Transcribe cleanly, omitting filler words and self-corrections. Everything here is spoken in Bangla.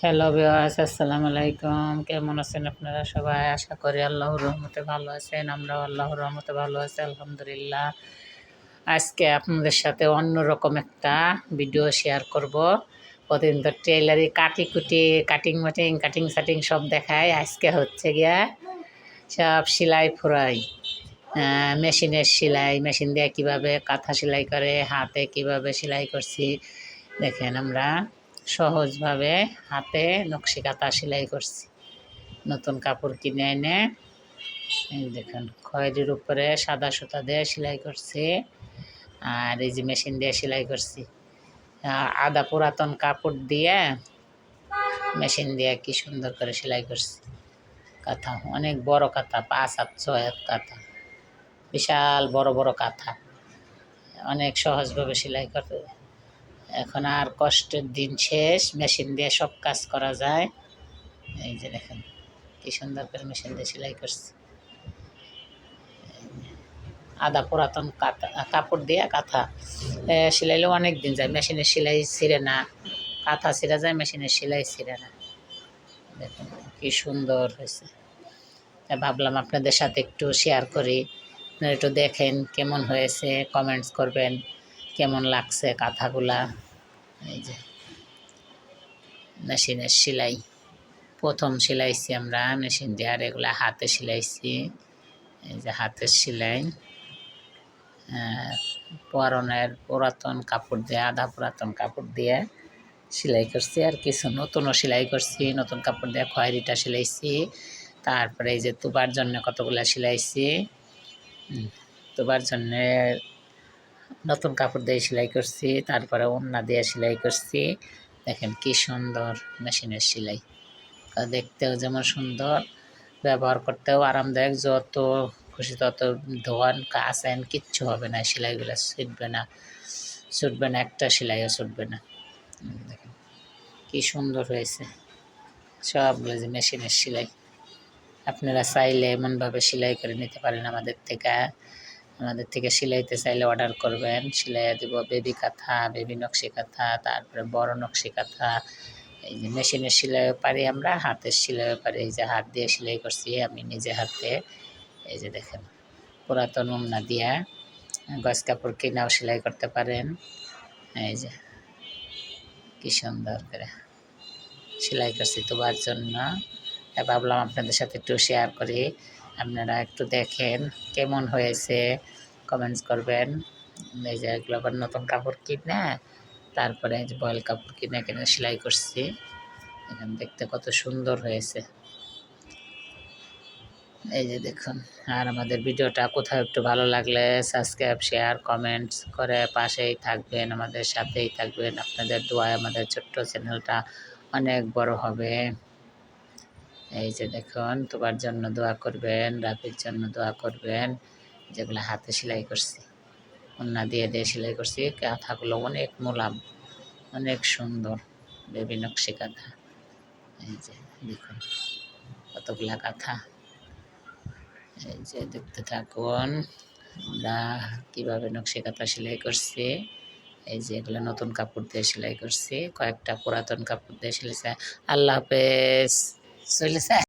হ্যালো ভিউয়ার্স, আসসালামু আলাইকুম। কেমন আছেন আপনারা সবাই? আশা করি আল্লাহর রহমতে ভালো আছেন। আমরাও আল্লাহর রহমতে ভালো আছি, আলহামদুলিল্লাহ। আজকে আপনাদের সাথে অন্যরকম একটা ভিডিও শেয়ার করব। প্রতিদিন তো টেইলারি কাটিকুটি কাটিং সাটিং সব দেখায়। আজকে হচ্ছে গিয়া সব সেলাই ফোড়াই, মেশিনের সেলাই, মেশিন দিয়ে কীভাবে কাঁথা সেলাই করে, হাতে কিভাবে সেলাই করছি দেখেন। আমরা সহজভাবে হাতে নকশি কাঁথা সেলাই করছি। নতুন কাপড় কিনে এনে এই দেখেন খয়েরির উপরে সাদা সুতা দিয়ে সেলাই করছি, আর এই যে মেশিন দিয়ে সেলাই করছি। আদা পুরাতন কাপড় দিয়ে মেশিন দিয়ে কি সুন্দর করে সেলাই করছি। কাঁথা অনেক বড় কাঁথা, 5 হাত 6 হাত কাঁথা, বিশাল বড় বড় কাঁথা। অনেক সহজভাবে সেলাই করতে, এখন আর কষ্টের দিন শেষ। মেশিন দিয়ে সব কাজ করা যায়। এই যে দেখেন কি সুন্দর করে মেশিন দিয়ে সেলাই করছি। আদা পুরাতন কাপড় দিয়ে কাঁথা সেলাইলেও অনেক দিন যায়। মেশিনের সেলাই ছিঁড়ে না, কাঁথা ছিঁড়ে যায়, মেশিনের সেলাই ছিঁড়ে না। দেখুন কি সুন্দর হয়েছে। ভাবলাম আপনাদের সাথে একটু শেয়ার করি, আপনারা একটু দেখেন কেমন হয়েছে, কমেন্টস করবেন কেমন লাগছে কাঁথাগুলা। এই যে মেশিনের সেলাই প্রথম সেলাইছি আমরা মেশিন দিয়ে, আর এগুলো হাতে সেলাইছি। এই যে হাতের সেলাই, পরনের পুরাতন কাপড় দিয়ে, আধা পুরাতন কাপড় দিয়ে সেলাই করছি, আর কিছু নতুনও সেলাই করছি। নতুন কাপড় দিয়ে খয়েরিটা সেলাইছি, তারপরে এই যে তুবার জন্য কতগুলো সেলাইছি। তুবার জন্যে নতুন কাপড় দিয়ে সেলাই করছি, তারপরে ওড়না দিয়ে সেলাই করছি। দেখেন কি সুন্দর মেশিনের সেলাই, দেখতেও যেমন সুন্দর, ব্যবহার করতেও আরামদায়ক। যত খুশি তত ধোয়ান কাচেন, কিচ্ছু হবে না, সেলাইগুলো ছুটবে না, একটা সেলাইও ছুটবে না। দেখেন কি সুন্দর হয়েছে সবগুলো যে মেশিনের সেলাই। আপনারা চাইলে এমনভাবে সেলাই করে নিতে পারেন আমাদের থেকে সেলাইতে চাইলে অর্ডার করবেন, সেলাইয়া দেব। বেবি কাঁথা, বেবি নকশি কাঁথা, তারপরে বড় নকশি কাঁথা। এই যে মেশিনের সেলাইও পারি আমরা, হাতের সেলাইও পারি। এই যে হাত দিয়ে সেলাই করছি আমি নিজে হাতে। এই যে দেখেন পুরাতন ওড়না দিয়া গজ কাপড় কিনাও সেলাই করতে পারেন। এই যে কি সুন্দর করে সেলাই করছি তোবার জন্য। ভাবলাম আপনাদের সাথে একটু শেয়ার করি, আপনারা একটু দেখেন কেমন হয়েছে, কমেন্টস করবেন। এই যে এগুলো আবার নতুন কাপড় কিনে, তারপরে এই যে বয়েল কাপড় কিনে সেলাই করছি। এখানে দেখতে কত সুন্দর হয়েছে। এই যে দেখুন। আর আমাদের ভিডিওটা কোথাও একটু ভালো লাগলে সাবস্ক্রাইব, শেয়ার, কমেন্টস করে পাশেই থাকবেন, আমাদের সাথেই থাকবেন। আপনাদের দোয়ায় আমাদের ছোট্ট চ্যানেলটা অনেক বড় হবে। এই যে দেখুন, তোমার জন্য দোয়া করবেন, রাফির জন্য দোয়া করবেন। যেগুলো হাতে সেলাই করছি, ওড়না দিয়ে সেলাই করছি। কাঁথাগুলো অনেক মোলাম, অনেক সুন্দর, বেবি নকশি কাঁথা। এই যে দেখুন কতগুলা কাঁথা। এই যে দেখতে থাকুন আমরা কীভাবে নকশি কাঁথা সেলাই করছি। এই যে এগুলো নতুন কাপড় দিয়ে সেলাই করছি, কয়েকটা পুরাতন কাপড় দিয়ে সেলাইছে। আল্লাহ হাফেজ। চলেছে।